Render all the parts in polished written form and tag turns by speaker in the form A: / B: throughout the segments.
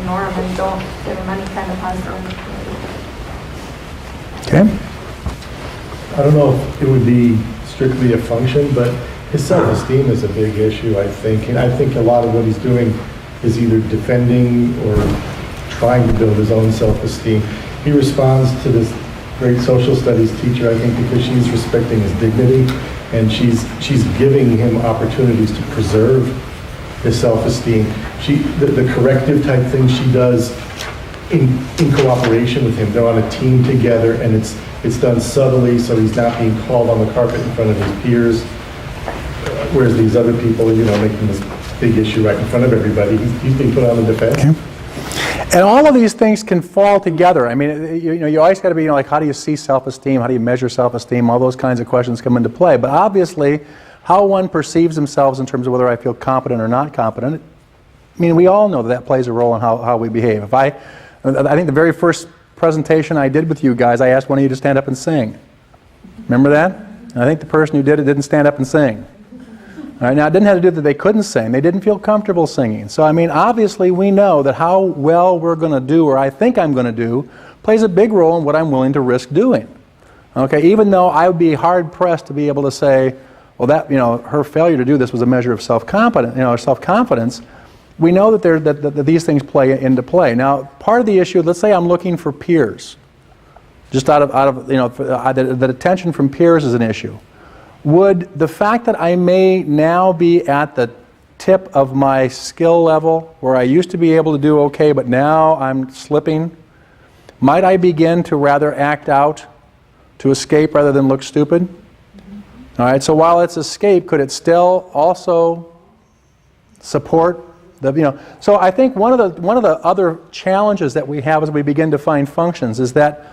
A: ignore them and don't give them any kind of positive.
B: Okay.
C: I don't know if it would be strictly a function, but his self-esteem is a big issue, I think. And I think a lot of what he's doing is either defending or trying to build his own self-esteem. He responds to this great social studies teacher, I think, because she's respecting his dignity, and she's giving him opportunities to preserve his self-esteem. The corrective type thing she does in cooperation with him. They're on a team together, and it's done subtly, so he's not being called on the carpet in front of his peers, whereas these other people, making this big issue right in front of everybody. He's being put on the defense.
B: Okay. And all of these things can fall together. I mean, you always got to be, like, how do you see self-esteem? How do you measure self-esteem? All those kinds of questions come into play. But obviously, how one perceives themselves in terms of whether I feel competent or not competent, I mean, we all know that plays a role in how we behave. I think the very first presentation I did with you guys, I asked one of you to stand up and sing. Remember that? And I think the person who did it didn't stand up and sing. All right, now, it didn't have to do that they couldn't sing. They didn't feel comfortable singing. So, I mean, obviously, we know that how well we're going to do, or I think I'm going to do, plays a big role in what I'm willing to risk doing. Okay, even though I would be hard-pressed to be able to say, well, that, her failure to do this was a measure of self-confidence, we know that these things play into play. Now, part of the issue, let's say I'm looking for peers. Just that attention from peers is an issue. Would the fact that I may now be at the tip of my skill level, where I used to be able to do okay, but now I'm slipping, might I begin to rather act out, to escape rather than look stupid? All right, so while it's escape, could it still also support the, So I think one of the other challenges that we have as we begin to find functions is that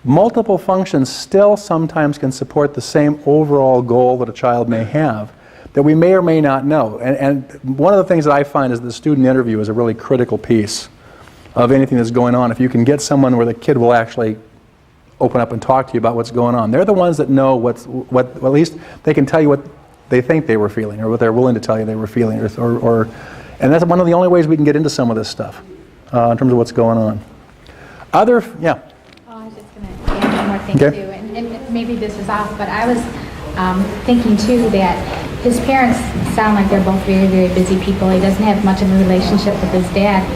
B: multiple functions still sometimes can support the same overall goal that a child may have that we may or may not know. And one of the things that I find is the student interview is a really critical piece of anything that's going on. If you can get someone where the kid will actually open up and talk to you about what's going on. They're the ones that know what at least they can tell you what they think they were feeling, or what they're willing to tell you they were feeling, and that's one of the only ways we can get into some of this stuff in terms of what's going on. Yeah.
D: I was just going to add one more thing too, and maybe this is off, but I was thinking too that his parents sound like they're both very, very busy people. He doesn't have much of a relationship with his dad,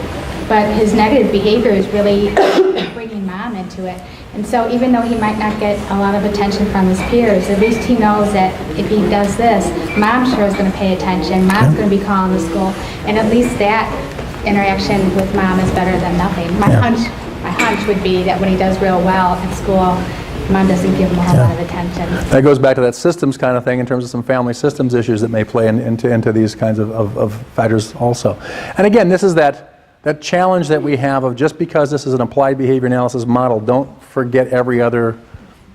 D: but his negative behavior is really bringing mom into it. And so even though he might not get a lot of attention from his peers, at least he knows that if he does this, mom sure is going to pay attention, mom's going to be calling the school, and at least that interaction with mom is better than nothing. My hunch would be that when he does real well at school, mom doesn't give him a whole lot of attention.
B: That goes back to that systems kind of thing in terms of some family systems issues that may play into these kinds of factors also. And again, this is that challenge that we have of just because this is an applied behavior analysis model, don't forget every other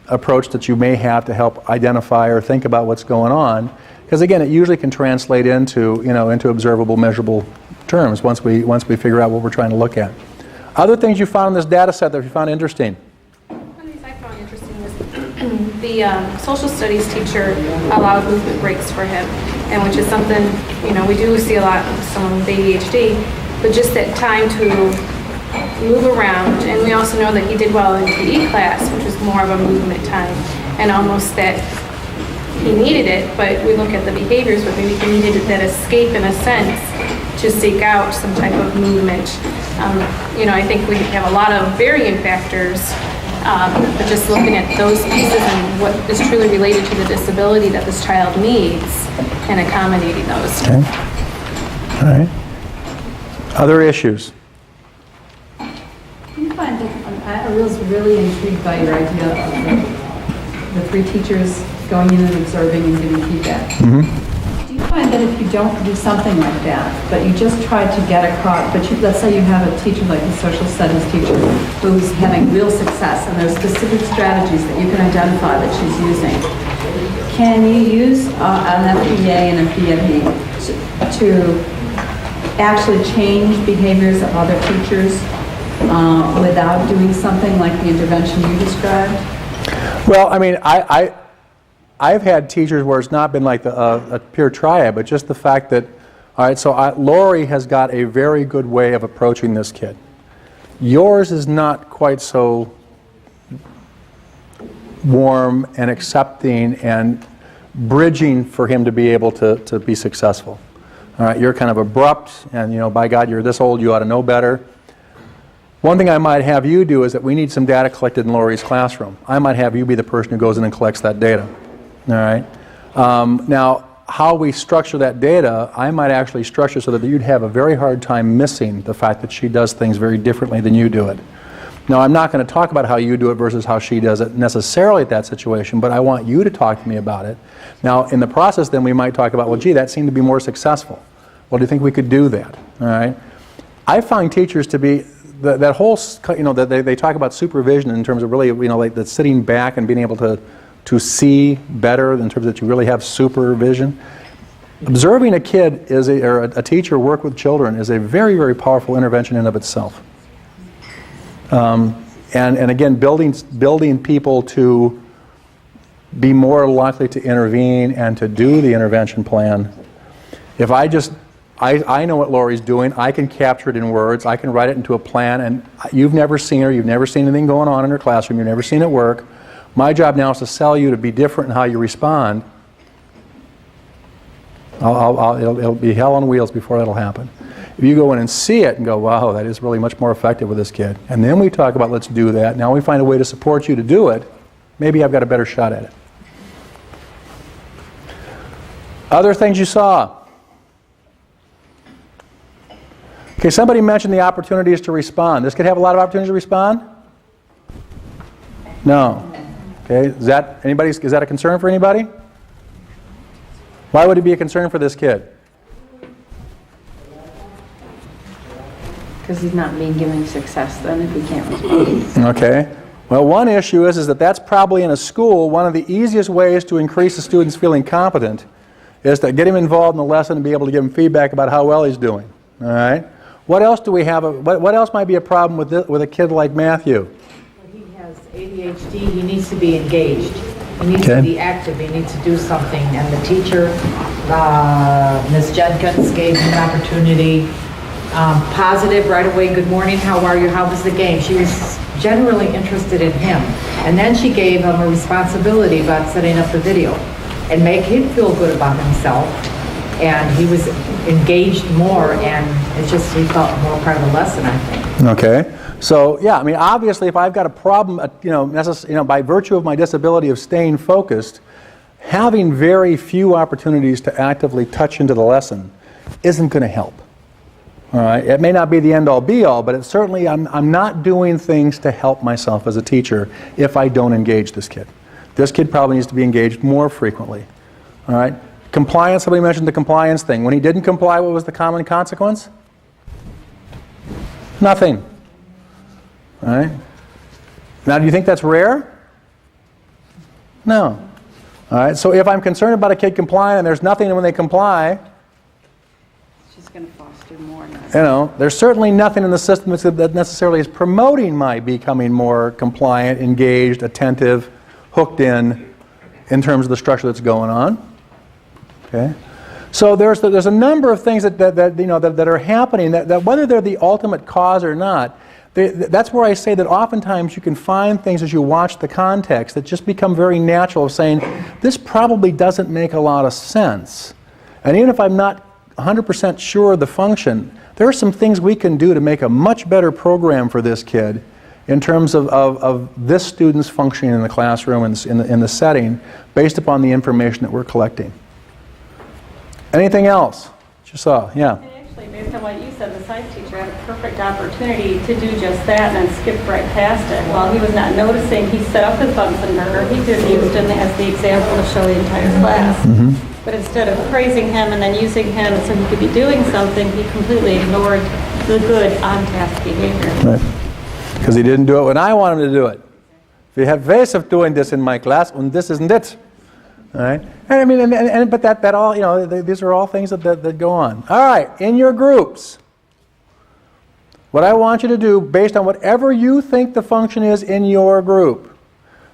B: approach that you may have to help identify or think about what's going on. Because again, it usually can translate into observable, measurable terms once we figure out what we're trying to look at. Other things you found in this data set that you found interesting?
A: One of these I found interesting was the social studies teacher allowed movement breaks for him, and which is something, we do see a lot with someone with ADHD, but just that time to move around. And we also know that he did well in PE class, which was more of a movement time, and almost that he needed it, but we look at the behaviors, but maybe he needed that escape in a sense to seek out some type of movement. I think we have a lot of varying factors, but just looking at those pieces and what is truly related to the disability that this child needs and accommodating those.
B: Okay. All right. Other issues?
E: Do you find that I was really intrigued by your idea of the three teachers going in and observing and giving feedback.
B: Mm-hmm.
E: Do you find that if you don't do something like that, but you just try to get across, but let's say you have a teacher like a social studies teacher who's having real success, and there's specific strategies that you can identify that she's using. Can you use an FBA and a BFE to actually change behaviors of other teachers without doing something like the intervention you described?
B: Well, I mean, I've had teachers where it's not been like a pure triad, but just the fact that All right, so Lori has got a very good way of approaching this kid. Yours is not quite so warm and accepting and bridging for him to be able to be successful. All right, you're kind of abrupt, and by God, you're this old, you ought to know better. One thing I might have you do is that we need some data collected in Lori's classroom. I might have you be the person who goes in and collects that data. All right. Now, how we structure that data, I might actually structure so that you'd have a very hard time missing the fact that she does things very differently than you do it. Now, I'm not going to talk about how you do it versus how she does it necessarily at that situation, but I want you to talk to me about it. Now, in the process, then we might talk about, well, gee, that seemed to be more successful. Well, do you think we could do that? All right. I find teachers to be that whole, that they talk about supervision in terms of really, like the sitting back and being able to see better in terms that you really have supervision. Observing a kid or a teacher work with children is a very, very powerful intervention in and of itself. And again, building people to be more likely to intervene and to do the intervention plan. If I know what Lori's doing, I can capture it in words, I can write it into a plan, and you've never seen her, you've never seen anything going on in her classroom, you've never seen it work. My job now is to sell you to be different in how you respond. It'll be hell on wheels before that'll happen. If you go in and see it and go, wow, that is really much more effective with this kid, and then we talk about let's do that, now we find a way to support you to do it, maybe I've got a better shot at it. Other things you saw. Okay, somebody mentioned the opportunities to respond. This kid have a lot of opportunities to respond? No. Okay, is that a concern for anybody? Why would it be a concern for this kid?
F: Because he's not being given success then if he can't respond.
B: Okay. Well, one issue is that that's probably in a school one of the easiest ways to increase the student's feeling competent is to get him involved in the lesson and be able to give him feedback about how well he's doing. All right. What else do we have? What else might be a problem with a kid like Matthew?
G: He has ADHD, he needs to be engaged. He needs to be active, he needs to do something. And the teacher, Ms. Jenkins, gave him an opportunity. Positive, right away, good morning, how are you, how was the game? She was generally interested in him. And then she gave him a responsibility about setting up the video and make him feel good about himself. And he was engaged more, and it's just he felt more part of the lesson, I think.
B: Okay. So, yeah, I mean, obviously, if I've got a problem, by virtue of my disability of staying focused, having very few opportunities to actively touch into the lesson isn't going to help. All right. It may not be the end-all, be-all, but it's certainly, I'm not doing things to help myself as a teacher if I don't engage this kid. This kid probably needs to be engaged more frequently. All right. Compliance, somebody mentioned the compliance thing. When he didn't comply, what was the common consequence? Nothing. All right. Now, do you think that's rare? No. All right. So if I'm concerned about a kid complying and there's nothing when they comply,
F: It's just going to foster more.
B: There's certainly nothing in the system that necessarily is promoting my becoming more compliant, engaged, attentive, hooked in terms of the structure that's going on. Okay. So there's a number of things that are happening that whether they're the ultimate cause or not, that's where I say that oftentimes you can find things as you watch the context that just become very natural of saying, this probably doesn't make a lot of sense. And even if I'm not 100% sure of the function, there are some things we can do to make a much better program for this kid in terms of this student's functioning in the classroom and in the setting based upon the information that we're collecting. Anything else that you saw? Yeah.
H: And actually, based on what you said, the science teacher had a perfect opportunity to do just that and then skipped right past it. While he was not noticing, he set up his Bunsen burner. He could have used it as the example to show the entire class. Mm-hmm. But instead of praising him and then using him so he could be doing something, he completely ignored the good on-task behavior. Right.
B: Because he didn't do it when I want him to do it. We have ways of doing this in my class, and this isn't it. All right, and I mean, but that all, these are all things that go on. All right, in your groups, what I want you to do, based on whatever you think the function is in your group,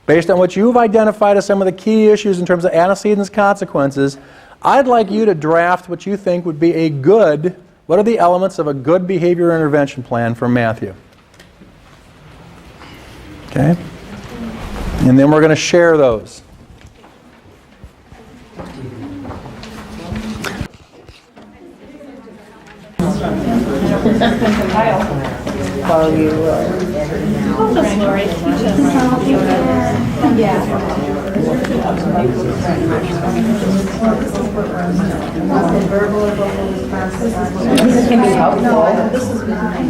B: based on what you've identified as some of the key issues in terms of antecedents, consequences, I'd like you to draft what you think would be a good, what are the elements of a good behavior intervention plan for Matthew? Okay? And then we're going to share those.
F: Can be helpful.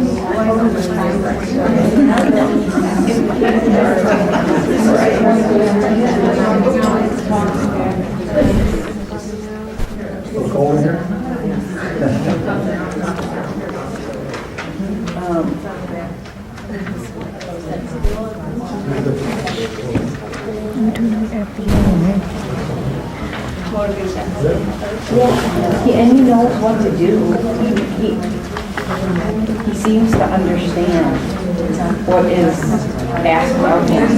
F: And he knows what to do. He seems to understand what is asked of him. He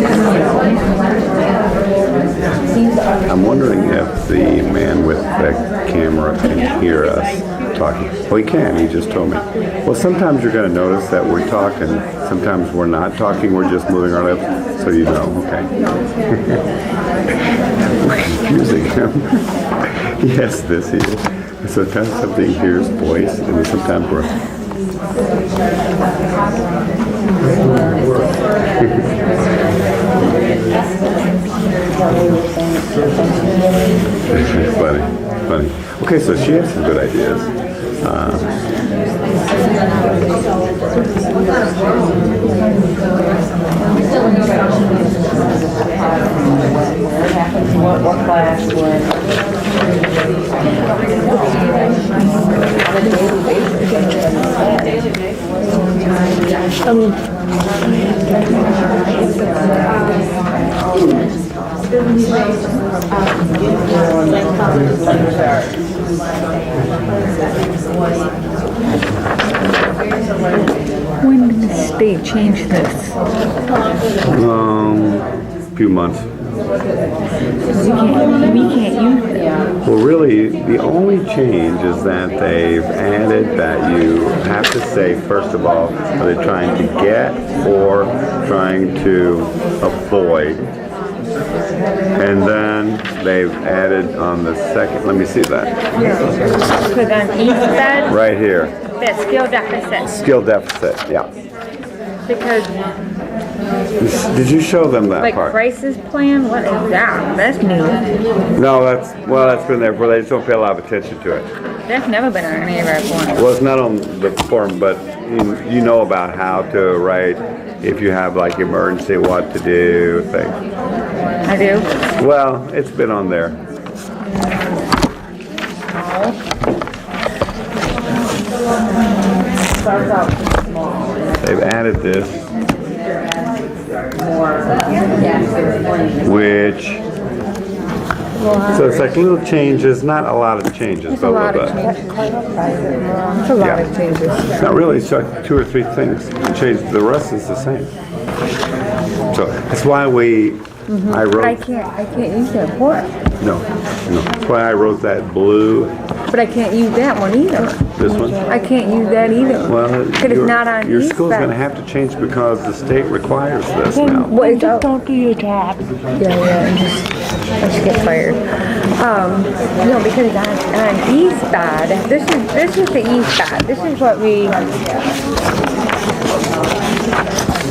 F: seems to understand.
I: I'm wondering if the man with the camera can hear us talking. Well, he can. He just told me. Well, sometimes you're going to notice that we're talking. Sometimes we're not talking. We're just moving our lips. So you know, okay. We're confusing him. Yes, this he is. Sometimes something hears voice, and then sometimes we're... funny. Okay, so she has some good ideas.
F: What class would
J: When did the state change this?
I: Few months.
J: We can't use it.
I: Well, really, the only change is that they've added that you have to say, first of all, are they trying to get or trying to avoid? And then they've added on the second, let me see that.
J: Because on each side,
I: Right here,
J: that skill deficit.
I: skill deficit, yeah.
J: Because
I: Did you show them that
J: like
I: part?
J: Bryce's plan, what is that? That's new.
I: No, that's been there before. They just don't pay a lot of attention to it.
J: That's never been on any of our forms.
I: Well, it's not on the form, but you know about how to write if you have like emergency, what to do, things.
J: I do.
I: Well, it's been on there. They've added this, which, so it's like little changes, not a lot of changes,
J: It's a lot of changes. It's a lot of changes.
I: Not really, it's like 2 or 3 things changed. The rest is the same. So that's why I
J: But I
I: wrote,
J: can't use that form.
I: no, that's why I wrote that blue,
J: But I can't use that one either.
I: this one.
J: I can't use that either.
I: Well,
J: Because it's not on
I: your
J: East
I: school's
J: Side.
I: gonna have to change because the state requires this now.
J: Well, just don't do your job. Yeah, and just get fired. No, because on East Side, this is the East Side. This is what we,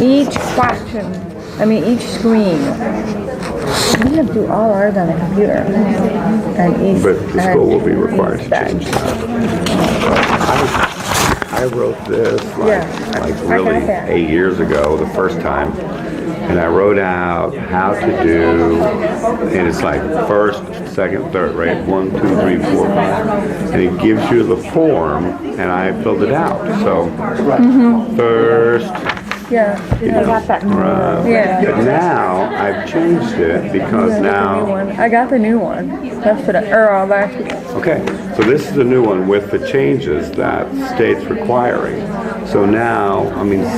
J: each question, each screen. We have to do all ours on a computer. On East,
I: But the school will be
J: on
I: required to
J: East Side.
I: change that. I wrote this
J: Yeah,
I: like
J: I
I: really
J: got that.
I: 8 years ago, the first time. And I wrote out how to do, and it's like first, second, third, right? 1, 2, 3, 4, 5. And it gives you the form, and I filled it out. So first,
J: Yeah, I got that. Yeah.
I: but now I've changed it because now,
J: I got the new one. That's what last week.
I: okay, so this is the new one with the changes that state's requiring. So now,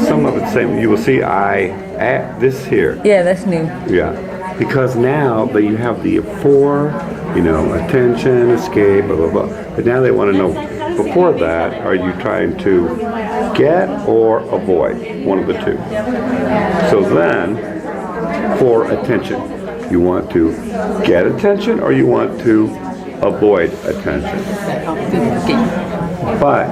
I: some of it's same. You will see I add this here.
J: Yeah, that's new.
I: Yeah, because now that you have the 4 attention, escape, blah, blah, blah. But now they want to know, before that, are you trying to get or avoid? One of the two. So then, for attention, you want to get attention or you want to avoid attention? But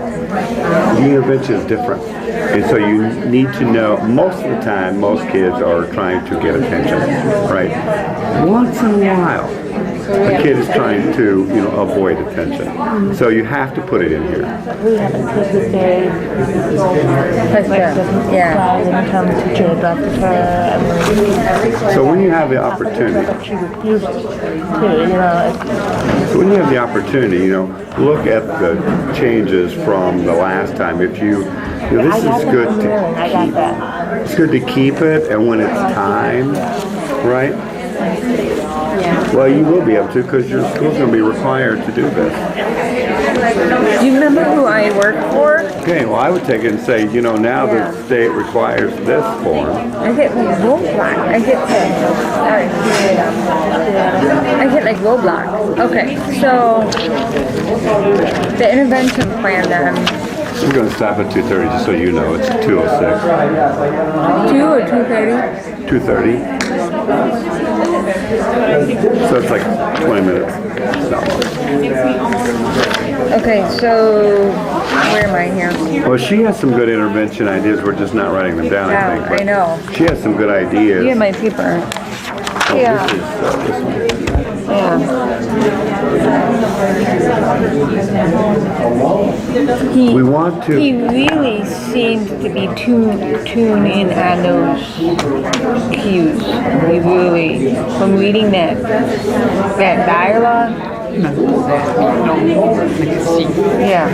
I: the intervention is different. And so you need to know, most of the time, most kids are trying to get attention, right? Once in a while, a kid is trying to, avoid attention. So you have to put it in here.
J: We have a kid with every time the teacher adopted her.
I: So when you have the opportunity,
J: She refused to,
I: so when you have the opportunity, look at the changes from the last time. If this is good to keep. It's good to keep it, and when it's time, right? Well, you will be able to because your school's going to be required to do this.
J: Do you remember who I worked for?
I: Okay, well, I would take it and say, now the state requires this form.
J: I get like roadblock. I get like roadblock. Okay, so the intervention plan then.
I: We're going to stop at 2:30, just so you know. It's 2:06.
J: 2 or 2:30?
I: 2:30. So it's like 20 minutes. Not long.
J: Okay, so where am I here?
I: Well, she has some good intervention ideas. We're just not writing them down, I think. But
J: I know.
I: She has some good ideas.
J: You have my paper.
I: Oh,
J: Yeah.
I: This is this one.
J: Yeah.
I: We want to.
J: He really seems to be tuned in on those cues. He really, from reading that dialogue. Yeah.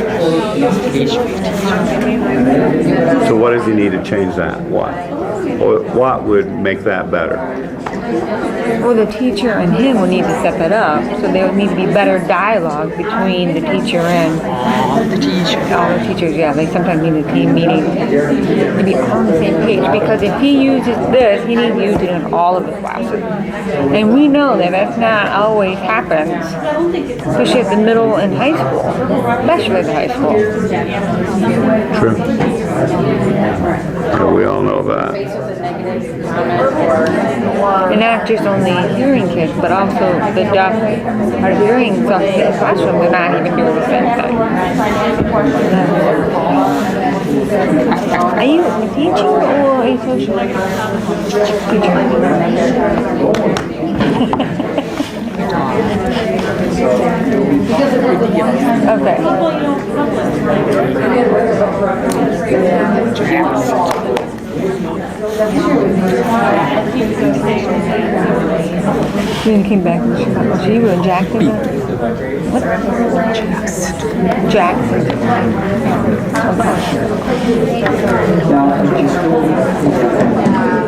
I: So what does he need to change that? What? Or what would make that better?
J: Well, the teacher and him will need to step it up, so there would need to be better dialogue between the teacher and the teacher. All the teachers, yeah, they sometimes need a team meeting to be on the same page, because if he uses this, he needs to use it in all of the classes. And we know that that's not always happens, especially at the middle and high school, especially the high school.
I: True. So we all know that.
J: And not just only hearing kids, but also the deaf are hearing something in the classroom, they're not even doing the same thing. Are you a teacher or a social teacher? Okay. Then came back and she was Jackson. What? Jackson.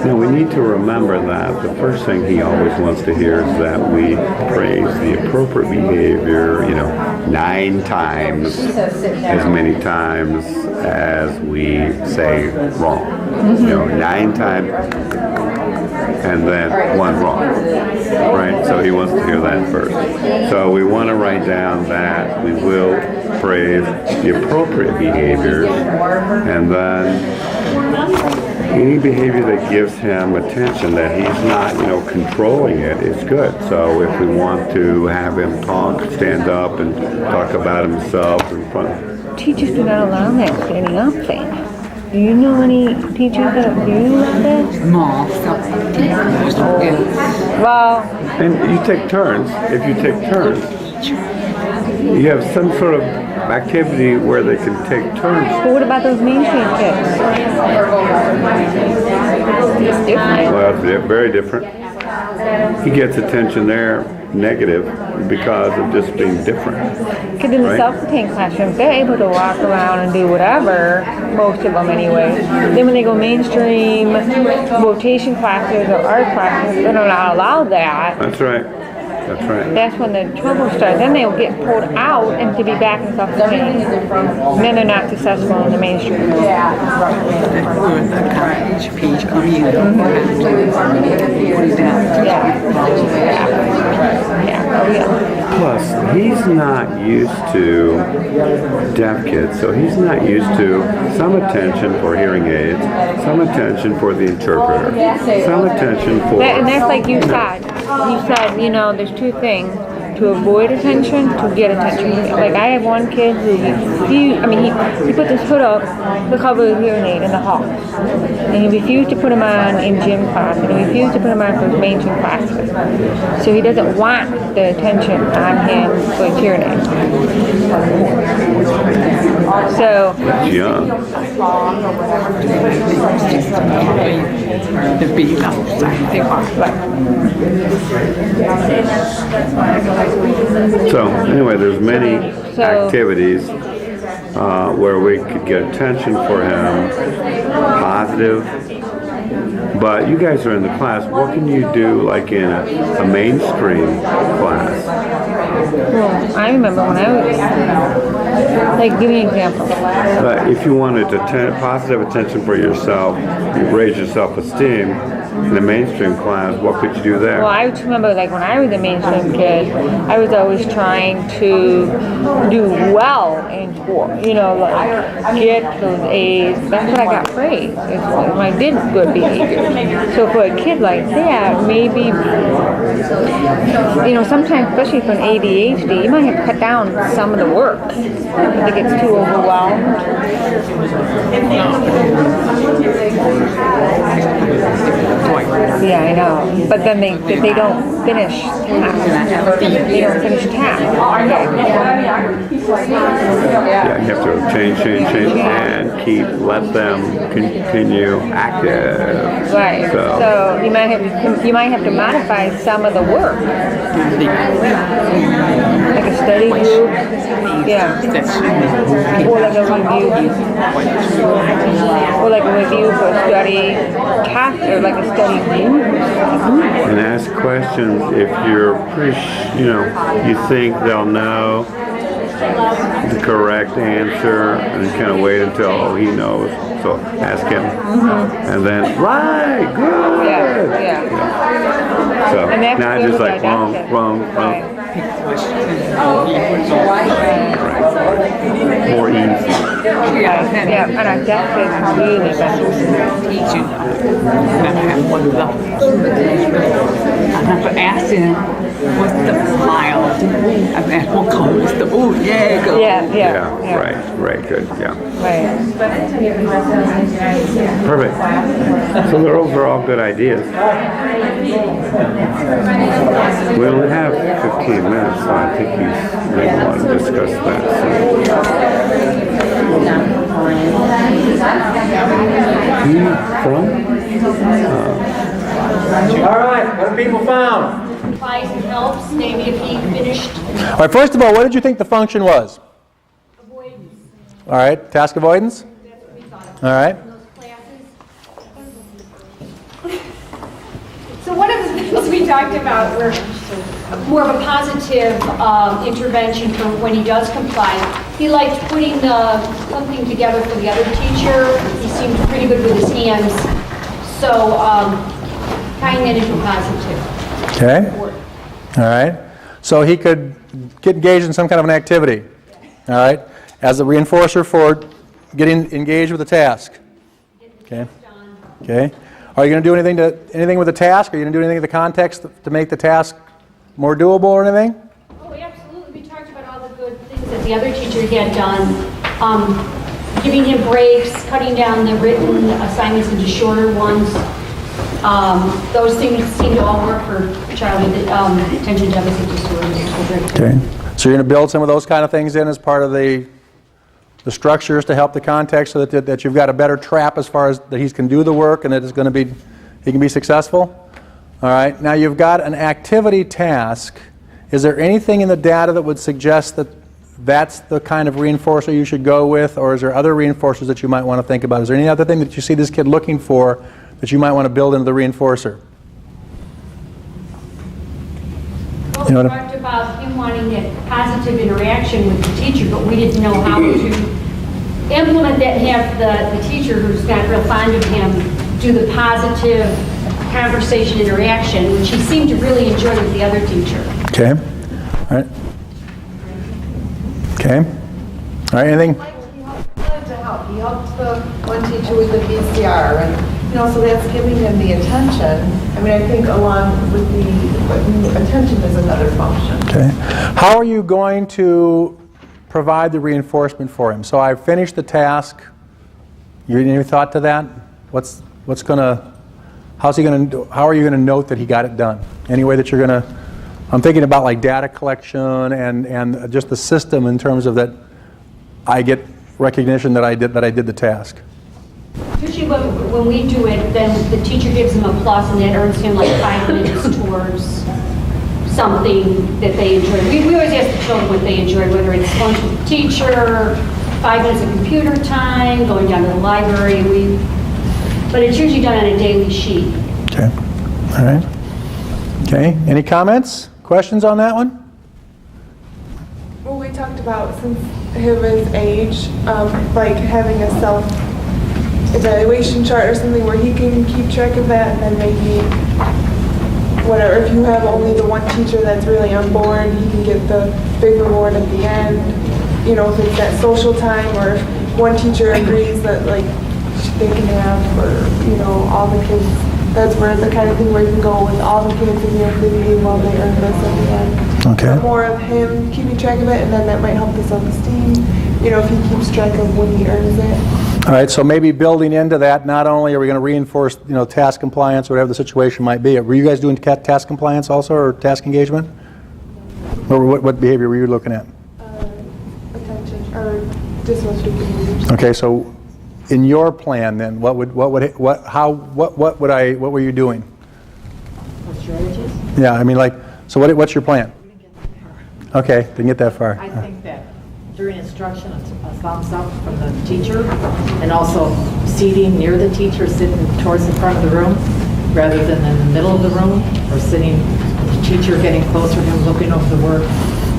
I: Now we need to remember that the first thing he always wants to hear is that we praise the appropriate behavior, 9 times as many times as we say wrong. 9 times and then 1 wrong. Right? So he wants to hear that first. So we want to write down that we will praise the appropriate behaviors, and then any behavior that gives him attention, that he's not, controlling it, is good. So if we want to have him talk, stand up and talk about himself in front.
J: Teachers do not allow that standing up thing. Do you know any teachers that do that? Well,
I: and you take turns. If you take turns, you have some sort of activity where they can take turns.
J: But what about those mainstream kids? It's different.
I: Well, they're very different. He gets attention there, negative, because of just being different.
J: Because in the self-contained classrooms, they're able to walk around and do whatever, most of them anyway. Then when they go mainstream, rotation classes or art classes, they're not allowed that.
I: That's right. That's right.
J: That's when the trouble starts. Then they'll get pulled out and to be back in self-contained. And then they're not successful in the mainstream. Yeah. Yeah, oh yeah.
I: Plus, he's not used to deaf kids, so he's not used to some attention for hearing aids, some attention for the interpreter, some attention for...
J: And that's like you said. You said, you know, there's two things. To avoid attention, to get attention. Like I have one kid who, he put this hood up to cover his hearing aid in the hall. And he refused to put him on in gym class, and he refused to put him on for his mainstream classes. So he doesn't want the attention on him for his hearing aid. So...
I: young. So anyway, there's many activities where we could get attention for him, positive. But you guys are in the class. What can you do, like in a mainstream class?
J: Well, I remember when I was, like, give me an example.
I: If you wanted positive attention for yourself, you raise your self-esteem in the mainstream class, what could you do there?
J: Well, I just remember, like, when I was a mainstream kid, I was always trying to do well in sport. You know, like, get those A's. That's what I got praised, is when I did good behavior. So for a kid like that, maybe, you know, sometimes, especially for an ADHD, you might have to cut down some of the work if it gets too overwhelmed. Yeah, I know. But then they don't finish tasks. They don't finish tasks.
I: Yeah, you have to change, and let them continue active.
J: Right. So you might have to modify some of the work, like a study group. Yeah. Or like a review for a study task, or like a study group.
I: And ask questions if you're pretty, you think they'll know the correct answer, and kind of wait until he knows. So ask him, and then right, good.
J: Yeah.
I: So not just like wrong. More easy.
J: Yeah, and I guess it's really better.
K: Teaching I have to ask him what's the smile. I've asked what color is the go.
J: Yeah.
I: Right, good, yeah.
J: Right.
I: Perfect. So those are all good ideas. We only have 15 minutes, so I think you may want to discuss that.
B: All right, what have people found?
L: Supplies and helps, maybe if he finished.
B: All right, first of all, what did you think the function was?
L: Avoidance.
B: All right, task avoidance?
L: That's what we thought of.
B: All right.
L: Those classes. So one of the things we talked about were more of a positive intervention for when he does comply. He liked putting something together for the other teacher. He seemed pretty good with his hands. So tying that into positive.
B: Okay. All right. So he could get engaged in some kind of an activity. All right. As a reinforcer for getting engaged with the task. Okay. Okay. Are you going to do anything with the task? Are you going to do anything in the context to make the task more doable or anything?
L: Oh, absolutely. We talked about all the good things that the other teacher had done. Giving him breaks, cutting down the written assignments into shorter ones. Those things seem to all work for a child with attention deficit disorder.
B: Okay. So you're going to build some of those kind of things in as part of the structures to help the context, so that you've got a better trap as far as that he can do the work and that it's going to be, he can be successful. All right. Now you've got an activity task. Is there anything in the data that would suggest that that's the kind of reinforcer you should go with, or is there other reinforcers that you might want to think about? Is there any other thing that you see this kid looking for that you might want to build into the reinforcer?
L: Well, we talked about him wanting that positive interaction with the teacher, but we didn't know how to implement that and have the teacher who's not real fond of him do the positive conversation interaction, which he seemed to really enjoy with the other teacher.
B: Okay. All right. Okay. All right, anything?
M: He wanted to help. He helped the one teacher with the VCR, and so that's giving him the attention. I mean, I think along with the attention is another function.
B: Okay. How are you going to provide the reinforcement for him? So I've finished the task. You any thought to that? How are you going to note that he got it done? Any way that you're going to? I'm thinking about like data collection and just the system in terms of that I get recognition that I did the task.
L: Usually when we do it, then the teacher gives him a plus and that earns him like 5 minutes towards something that they enjoy. We always ask the children what they enjoy, whether it's lunch with the teacher, 5 minutes of computer time, going down to the library. But it's usually done on a daily sheet.
B: Okay. All right. Okay. Any comments? Questions on that one?
N: Well, we talked about since his age, like having a self-evaluation chart or something where he can keep track of that, and then maybe whatever, if you have only the one teacher that's really on board, he can get the big reward at the end. If it's that social time, or if one teacher agrees that like they can have for all the kids. That's where the kind of thing where you can go with all the kids in the activity while they earn this at the end.
B: Okay.
N: But more of him keeping track of it, and then that might help the self-esteem. If he keeps track of when he earns it.
B: All right. So maybe building into that, not only are we going to reinforce, task compliance or whatever the situation might be. Were you guys doing task compliance also, or task engagement? Or what behavior were you looking at?
N: Attention or dysfunctional behaviors.
B: Okay. So, in your plan, then, what were you doing?
G: What strategies?
B: Yeah, I mean, so what's your plan? Okay, didn't get that far.
G: I think that during instruction, a thumbs up from the teacher, and also seating near the teacher, sitting towards the front of the room, rather than in the middle of the room, or sitting with the teacher getting closer to him, looking over the work.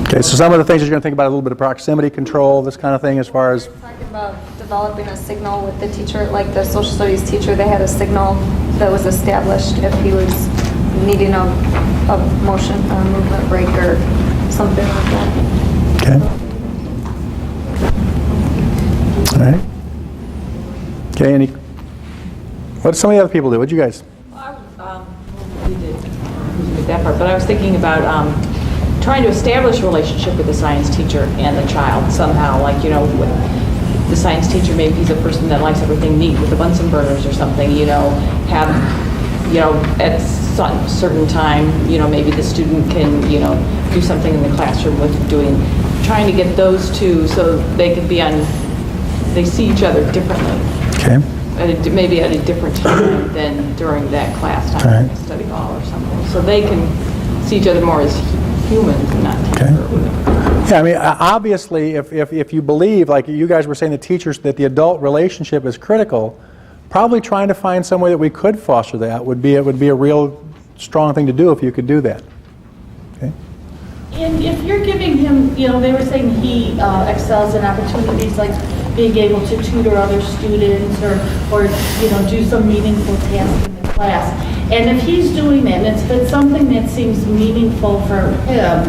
B: Okay, so some of the things you're going to think about a little bit of proximity control, this kind of thing, as far as.
A: Talking about developing a signal with the teacher, like the social studies teacher, they had a signal that was established if he was needing a motion, a movement break, or something like that.
B: Okay. All right. Okay. What did some of the other people do? What did you guys?
O: We did that part, but I was thinking about trying to establish a relationship with the science teacher and the child somehow, like, the science teacher, maybe he's a person that likes everything neat with the Bunsen burners or something, have, at some certain time, maybe the student can, do something in the classroom with trying to get those two so they can they see each other differently.
B: Okay.
O: Maybe at a different time than during that class time,
B: Right.
O: study hall or something. So they can see each other more as humans and not teacher or whatever.
B: Yeah, I mean, obviously, if you believe, like you guys were saying, the teachers, that the adult relationship is critical, probably trying to find some way that we could foster that would be a real strong thing to do if you could do that. Okay.
P: And if you're giving him, they were saying he excels in opportunities like being able to tutor other students or do some meaningful tasks in the class. And if he's doing that, and it's been something that seems meaningful for him,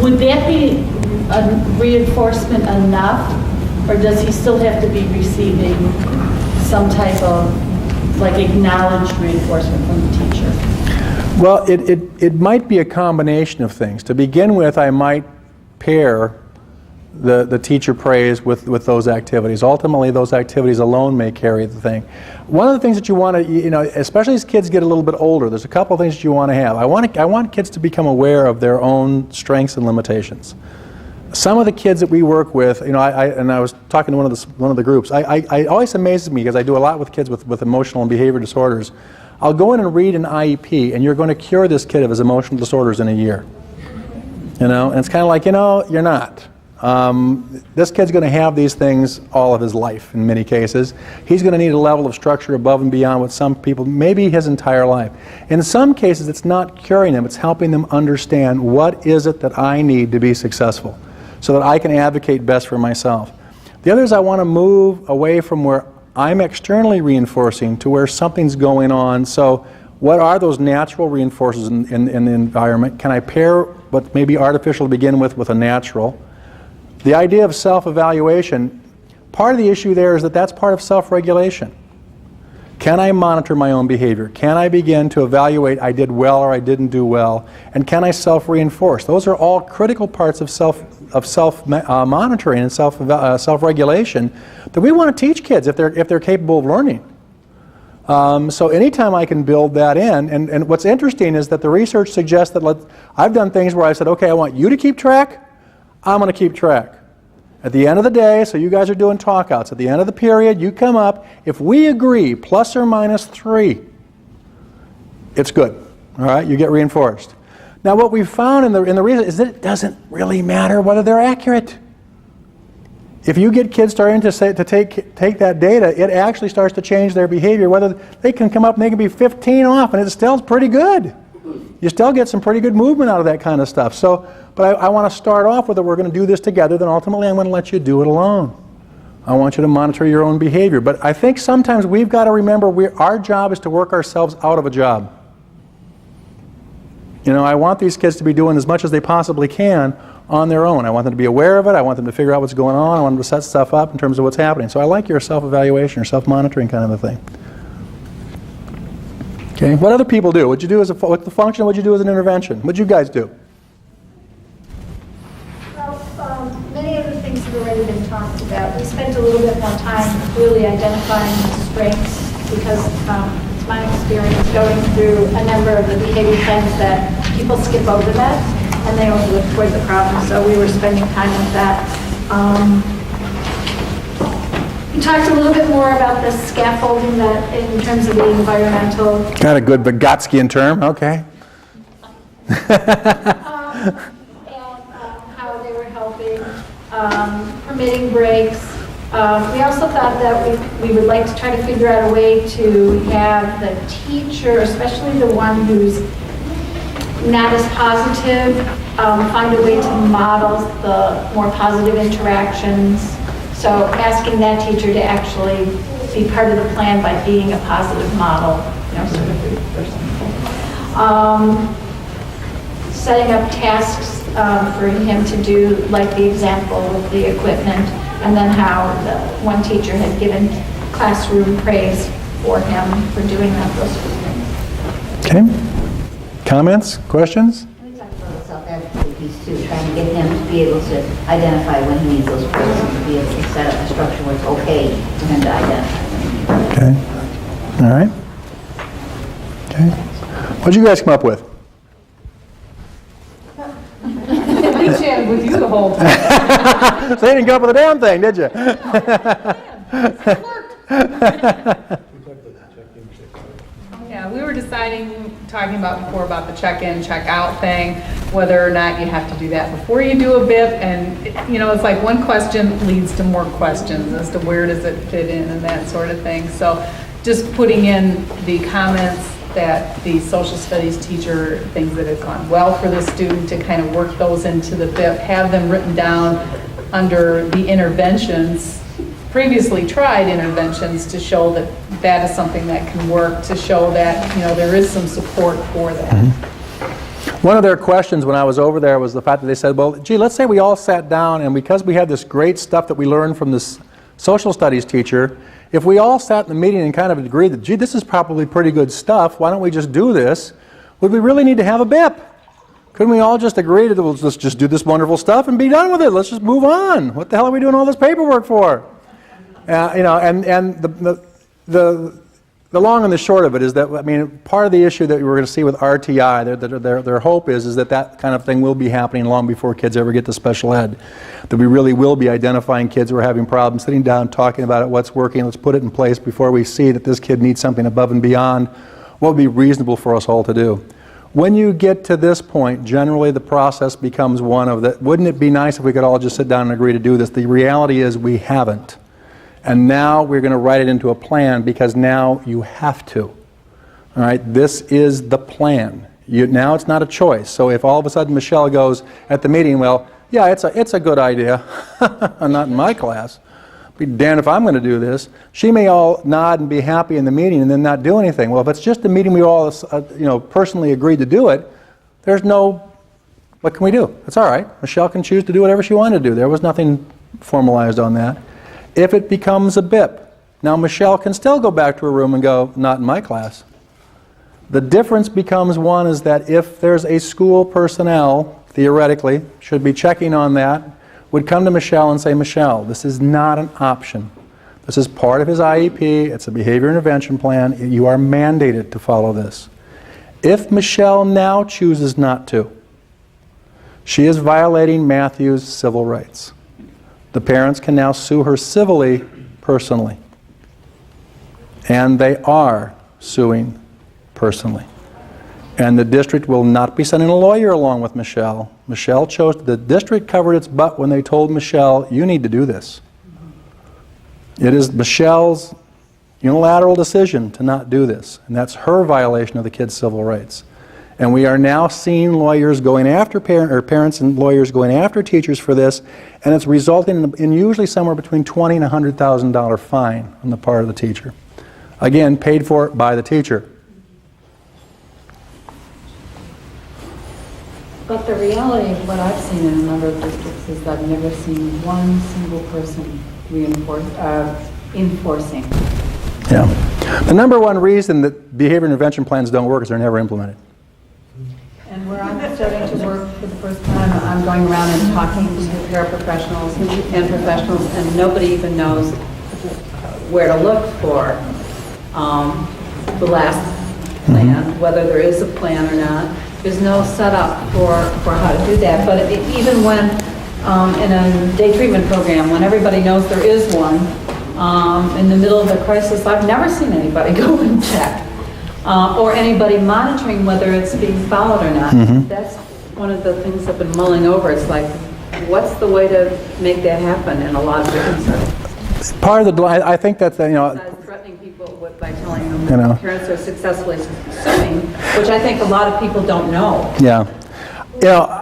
P: would that be a reinforcement enough, or does he still have to be receiving some type of acknowledged reinforcement from the teacher?
B: Well, it might be a combination of things. To begin with, I might pair the teacher praise with those activities. Ultimately, those activities alone may carry the thing. One of the things that you want to, especially as kids get a little bit older, there's a couple of things that you want to have. I want kids to become aware of their own strengths and limitations. Some of the kids that we work with, I was talking to one of the groups. I always amazes me because I do a lot with kids with emotional and behavior disorders. I'll go in and read an IEP, and you're going to cure this kid of his emotional disorders in a year. And it's kind of like, you're not. This kid's going to have these things all of his life in many cases. He's going to need a level of structure above and beyond what some people, maybe his entire life. In some cases, it's not curing them, it's helping them understand what is it that I need to be successful so that I can advocate best for myself. The other is I want to move away from where I'm externally reinforcing to where something's going on. So What are those natural reinforcers in the environment? Can I pair what may be artificial to begin with a natural? The idea of self-evaluation, part of the issue there is that that's part of self-regulation. Can I monitor my own behavior? Can I begin to evaluate I did well or I didn't do well? And can I self-reinforce? Those are all critical parts of self-monitoring and self-regulation that we want to teach kids if they're capable of learning. So anytime I can build that in, and what's interesting is that the research suggests that I've done things where I said, okay, I want you to keep track, I'm going to keep track. At the end of the day, so you guys are doing talkouts, at the end of the period, you come up, if we agree plus or minus 3, it's good. All right, you get reinforced. Now what we've found in the reason is that it doesn't really matter whether they're accurate. If you get kids starting to take that data, it actually starts to change their behavior. Whether they can come up and they can be 15 off, and it's still pretty good. You still get some pretty good movement out of that kind of stuff. So, but I want to start off with that we're going to do this together, then ultimately I'm going to let you do it alone. I want you to monitor your own behavior. But I think sometimes we've got to remember our job is to work ourselves out of a job. You know, I want these kids to be doing as much as they possibly can on their own. I want them to be aware of it. I want them to figure out what's going on. I want them to set stuff up in terms of what's happening. So I like your self-evaluation or self-monitoring kind of a thing. Okay, what other people do? What'd you do as what's the function? What'd you do as an intervention? What'd you guys do?
L: Well, many of the things have already been talked about. We spent a little bit more time really identifying strengths because it's my experience going through a number of the behavior plans that people skip over that and they only look toward the problem. So we were spending time with that. We talked a little bit more about the scaffolding that in terms of the environmental.
B: Got a good Vygotskian term, okay.
L: And how they were helping, permitting breaks. We also thought that we would like to try to figure out a way to have the teacher, especially the one who's not as positive, find a way to model the more positive interactions. So asking that teacher to actually be part of the plan by being a positive model, you know, sort of or something. Setting up tasks for him to do, like the example with the equipment, and then how the one teacher had given classroom praise for him for doing that, those sort of things.
B: Okay. Comments? Questions?
F: Self-advocacy piece too, trying to get him to be able to identify when he needs those breaks and to be able to set up a structure where it's okay for him to identify when he needs them.
B: Okay. All right. Okay. What'd you guys come up with?
O: We chatted with you the whole time.
B: So you didn't come up with a damn thing, did you?
Q: Yeah, we were talking about before about the check-in, check-out thing, whether or not you have to do that before you do a BIP, and you know, it's like one question leads to more questions as to where does it fit in and that sort of thing. So just putting in the comments that the social studies teacher, things that have gone well for the student, to kind of work those into the BIP, have them written down under the interventions, previously tried interventions, to show that that is something that can work, to show that, you know, there is some support for that.
B: Mm-hmm. One of their questions when I was over there was the fact that they said, well, gee, let's say we all sat down and because we had this great stuff that we learned from this social studies teacher, if we all sat in the meeting and kind of agreed that, gee, this is probably pretty good stuff, why don't we just do this? Would we really need to have a BIP? Couldn't we all just agree to, let's just do this wonderful stuff and be done with it? Let's just move on. What the hell are we doing all this paperwork for? You know, and the long and the short of it is that, I mean, part of the issue that we're going to see with RTI, their hope is that that kind of thing will be happening long before kids ever get to special ed. That we really will be identifying kids who are having problems, sitting down, talking about it, what's working, let's put it in place before we see that this kid needs something above and beyond what would be reasonable for us all to do. When you get to this point, generally the process becomes one of that, wouldn't it be nice if we could all just sit down and agree to do this? The reality is we haven't. And now we're going to write it into a plan because now you have to. All right, this is the plan. Now it's not a choice. So if all of a sudden Michelle goes at the meeting, well, yeah, it's a good idea. Not in my class. Be damned if I'm going to do this. She may all nod and be happy in the meeting and then not do anything. Well, if it's just a meeting we all, personally agreed to do it, there's no, what can we do? It's all right. Michelle can choose to do whatever she wanted to do. There was nothing formalized on that. If it becomes a BIP, now Michelle can still go back to her room and go, not in my class. The difference becomes one is that if there's a school personnel, theoretically, should be checking on that, would come to Michelle and say, Michelle, this is not an option. This is part of his IEP. It's a behavior intervention plan. You are mandated to follow this. If Michelle now chooses not to, she is violating Matthew's civil rights. The parents can now sue her civilly, personally. And they are suing personally. And the district will not be sending a lawyer along with Michelle. Michelle chose, the district covered its butt when they told Michelle, you need to do this. It is Michelle's unilateral decision to not do this. And that's her violation of the kids' civil rights. And we are now seeing lawyers going after parents and lawyers going after teachers for this, and it's resulting in usually somewhere between $20,000 and $100,000 fine on the part of the teacher. Again, paid for by the teacher.
E: But the reality of what I've seen in a number of districts is I've never seen one single person enforcing.
B: Yeah. The number one reason that behavior intervention plans don't work is they're never implemented.
E: And where I'm starting to work for the first time, I'm going around and talking to paraprofessionals and professionals, and nobody even knows where to look for the last plan, whether there is a plan or not. There's no setup for how to do that. But even when in a day treatment program, when everybody knows there is one, in the middle of a crisis, I've never seen anybody go and check. Or anybody monitoring whether it's being followed or not. That's one of the things I've been mulling over. It's like, what's the way to make that happen in a lot of different settings?
B: Part of the, I think that's,
E: Besides threatening people by telling them parents are successfully suing, which I think a lot of people don't know.
B: Yeah.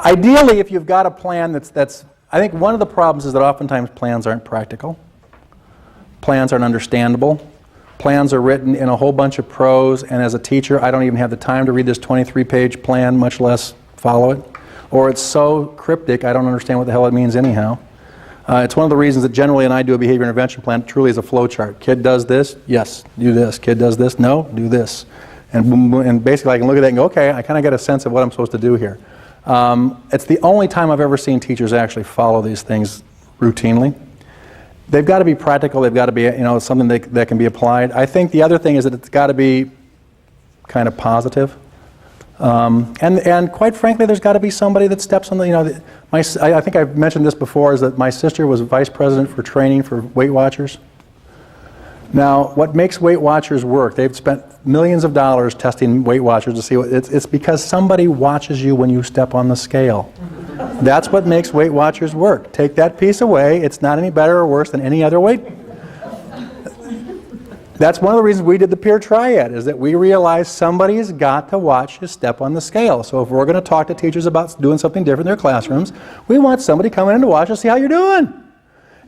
B: Ideally, if you've got a plan that's, I think one of the problems is that oftentimes plans aren't practical. Plans aren't understandable. Plans are written in a whole bunch of prose, and as a teacher, I don't even have the time to read this 23-page plan, much less follow it. Or it's so cryptic, I don't understand what the hell it means anyhow. It's one of the reasons that generally when I do a behavior intervention plan, it truly is a flow chart. Kid does this, yes, do this. Kid does this, no, do this. And, boom, boom, and basically I can look at that and go, okay, I kind of get a sense of what I'm supposed to do here. It's the only time I've ever seen teachers actually follow these things routinely. They've got to be practical, they've got to be, something that can be applied. I think the other thing is that it's got to be kind of positive. And quite frankly, there's got to be somebody that steps on the, I think I've mentioned this before, is that my sister was vice president for training for Weight Watchers. Now, what makes Weight Watchers work, they've spent millions of dollars testing Weight Watchers to see what, it's because somebody watches you when you step on the scale. That's what makes Weight Watchers work. Take that piece away, it's not any better or worse than any other weight. That's one of the reasons we did the peer triad, is that we realized somebody's got to watch you step on the scale. So if we're going to talk to teachers about doing something different in their classrooms, we want somebody coming in to watch us see how you're doing.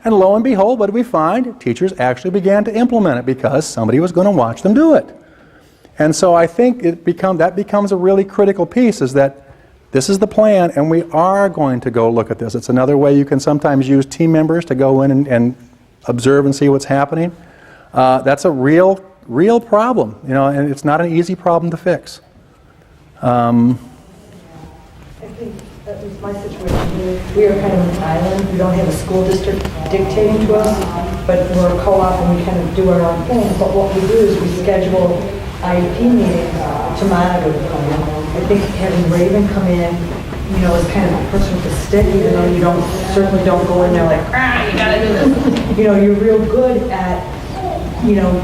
B: And lo and behold, what did we find? Teachers actually began to implement it because somebody was going to watch them do it. And so I think that becomes a really critical piece, is that this is the plan and we are going to go look at this. It's another way you can sometimes use team members to go in and observe and see what's happening. That's a real problem, and it's not an easy problem to fix.
R: I think that was my situation. We are kind of an island. We don't have a school district dictating to us, but we're a co-op and we kind of do our own thing. But what we do is we schedule IEP meetings to monitor the plan. I think having Raven come in, is kind of a person with a stick, even though you certainly don't go in there like, you gotta do this. You're real good at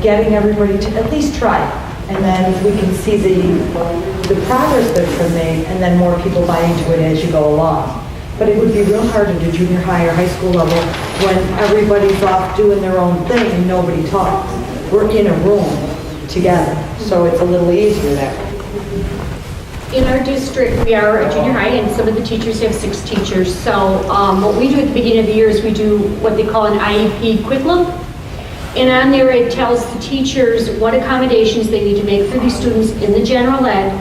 R: getting everybody to at least try it. And then we can see the progress that's been made, and then more people buy into it as you go along. But it would be real hard to do junior high or high school level when everybody's off doing their own thing and nobody talks. We're in a room together, so it's a little easier that way.
L: In our district, we are a junior high, and some of the teachers have 6 teachers. So what we do at the beginning of the year is we do what they call an Iep Quick Look. And on there it tells the teachers what accommodations they need to make for these students in the general ed,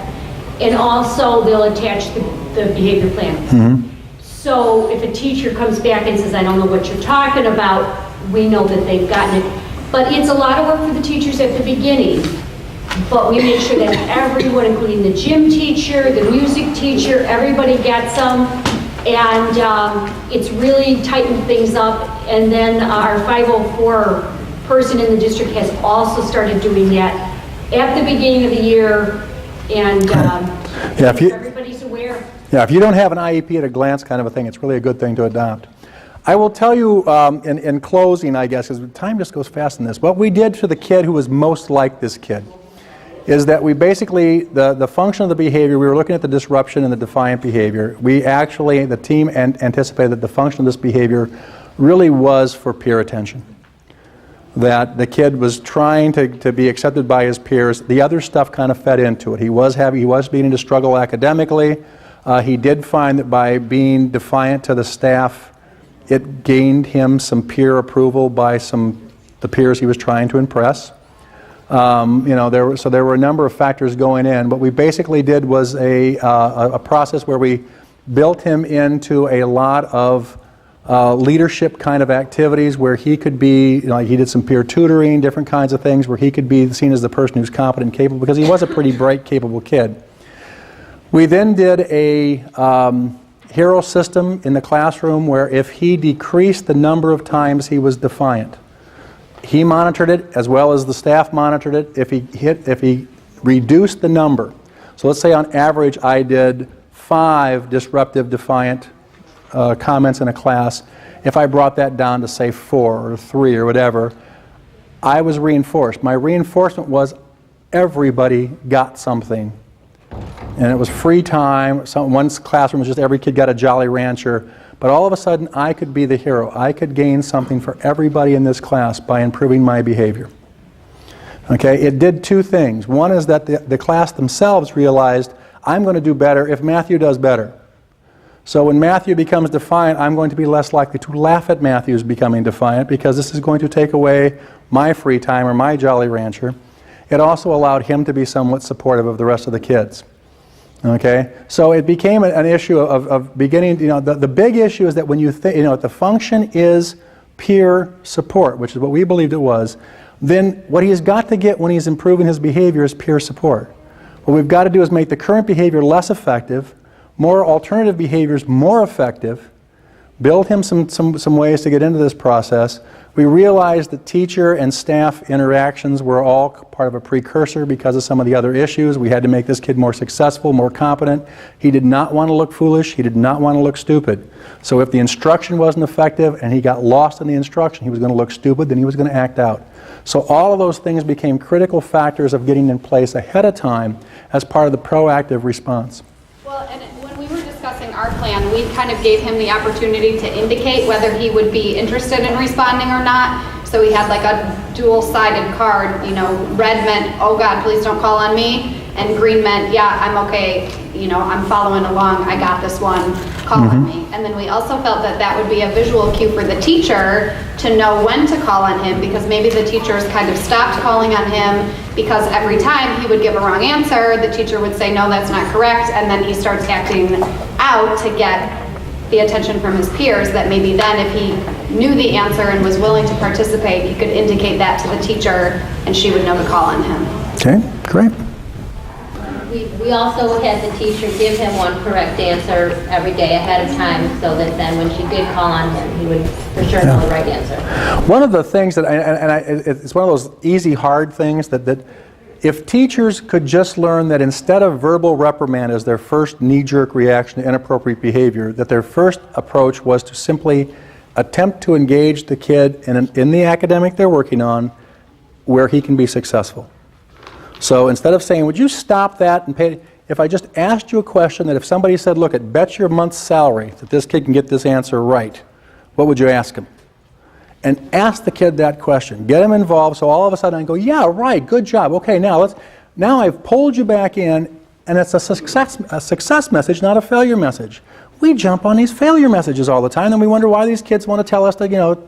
L: and also they'll attach the behavior plan. So if a teacher comes back and says, I don't know what you're talking about, we know that they've gotten it. But it's a lot of work for the teachers at the beginning. But we make sure that everyone, including the gym teacher, the music teacher, everybody gets them. And it's really tightened things up. And then our 504 person in the district has also started doing that at the beginning of the year. And
B: Yeah,
L: everybody's aware.
B: Yeah, if you don't have an IEP at a glance kind of a thing, it's really a good thing to adopt. I will tell you in closing, I guess, because time just goes fast in this, what we did to the kid who was most like this kid is that we basically, the function of the behavior, we were looking at the disruption and the defiant behavior. We actually, the team anticipated that the function of this behavior really was for peer attention. That the kid was trying to be accepted by his peers. The other stuff kind of fed into it. He was beginning to struggle academically. He did find that by being defiant to the staff, it gained him some peer approval by the peers he was trying to impress. There were a number of factors going in. What we basically did was a process where we built him into a lot of leadership kind of activities where he could be, he did some peer tutoring, different kinds of things where he could be seen as the person who's competent and capable, because he was a pretty bright, capable kid. We then did a hero system in the classroom where if he decreased the number of times he was defiant, he monitored it as well as the staff monitored it. If he reduced the number, so let's say on average I did 5 disruptive defiant comments in a class. If I brought that down to say 4 or 3 or whatever, I was reinforced. My reinforcement was everybody got something. And it was free time. One classroom was just every kid got a Jolly Rancher. But all of a sudden, I could be the hero. I could gain something for everybody in this class by improving my behavior. Okay, it did 2 things. One is that the class themselves realized, I'm going to do better if Matthew does better. So when Matthew becomes defiant, I'm going to be less likely to laugh at Matthew's becoming defiant, because this is going to take away my free time or my Jolly Rancher. It also allowed him to be somewhat supportive of the rest of the kids. Okay, so it became an issue of beginning, the big issue is that when you think, the function is peer support, which is what we believed it was, then what he's got to get when he's improving his behavior is peer support. What we've got to do is make the current behavior less effective, more alternative behaviors more effective, build him some ways to get into this process. We realized that teacher and staff interactions were all part of a precursor because of some of the other issues. We had to make this kid more successful, more competent. He did not want to look foolish. He did not want to look stupid. So if the instruction wasn't effective and he got lost in the instruction, he was going to look stupid, then he was going to act out. So all of those things became critical factors of getting in place ahead of time as part of the proactive response.
S: Well, and when we were discussing our plan, we kind of gave him the opportunity to indicate whether he would be interested in responding or not. So we had like a dual-sided card, red meant, oh God, please don't call on me, and green meant, yeah, I'm okay, I'm following along, I got this one, call on me. And then we also felt that that would be a visual cue for the teacher to know when to call on him, because maybe the teachers kind of stopped calling on him because every time he would give a wrong answer, the teacher would say, no, that's not correct, and then he starts acting out to get the attention from his peers, that maybe then if he knew the answer and was willing to participate, he could indicate that to the teacher and she would know to call on him.
B: Okay, great.
T: We also had the teacher give him one correct answer every day ahead of time, so that then when she did call on him, he would for sure know the right answer.
B: One of the things that, it's one of those easy, hard things that if teachers could just learn that instead of verbal reprimand as their first knee-jerk reaction to inappropriate behavior, that their first approach was to simply attempt to engage the kid in the academic they're working on where he can be successful. So instead of saying, would you stop that and pay, if I just asked you a question that if somebody said, look, it bets your month's salary that this kid can get this answer right, what would you ask him? And ask the kid that question. Get him involved, so all of a sudden I go, yeah, right, good job. Okay, now I've pulled you back in. and it's a success message, not a failure message. We jump on these failure messages all the time, and we wonder why these kids want to tell us to,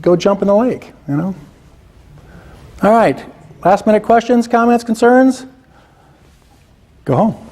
B: go jump in the lake, All right, last minute questions, comments, concerns? Go home.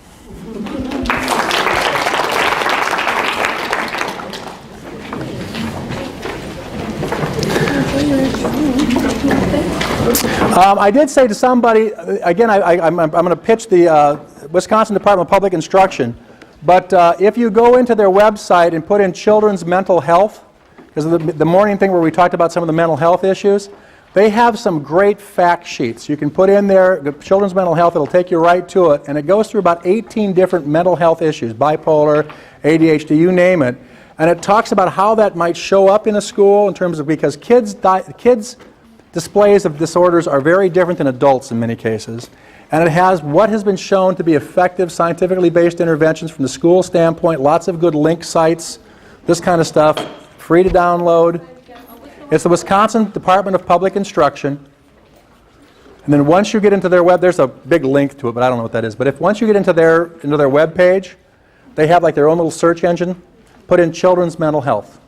B: I did say to somebody, again, I'm going to pitch the Wisconsin Department of Public Instruction, but if you go into their website and put in children's mental health, because of the morning thing where we talked about some of the mental health issues, they have some great fact sheets. You can put in there the children's mental health, it'll take you right to it, and it goes through about 18 different mental health issues, bipolar, ADHD, you name it, and it talks about how that might show up in a school in terms of, because kids' displays of disorders are very different than adults in many cases, and it has what has been shown to be effective scientifically based interventions from the school standpoint, lots of good link sites, this kind of stuff, free to download. It's the Wisconsin Department of Public Instruction. And then once you get into their web, there's a big link to it, but I don't know what that is. But once you get into their web page, they have like their own little search engine. Put in children's mental health.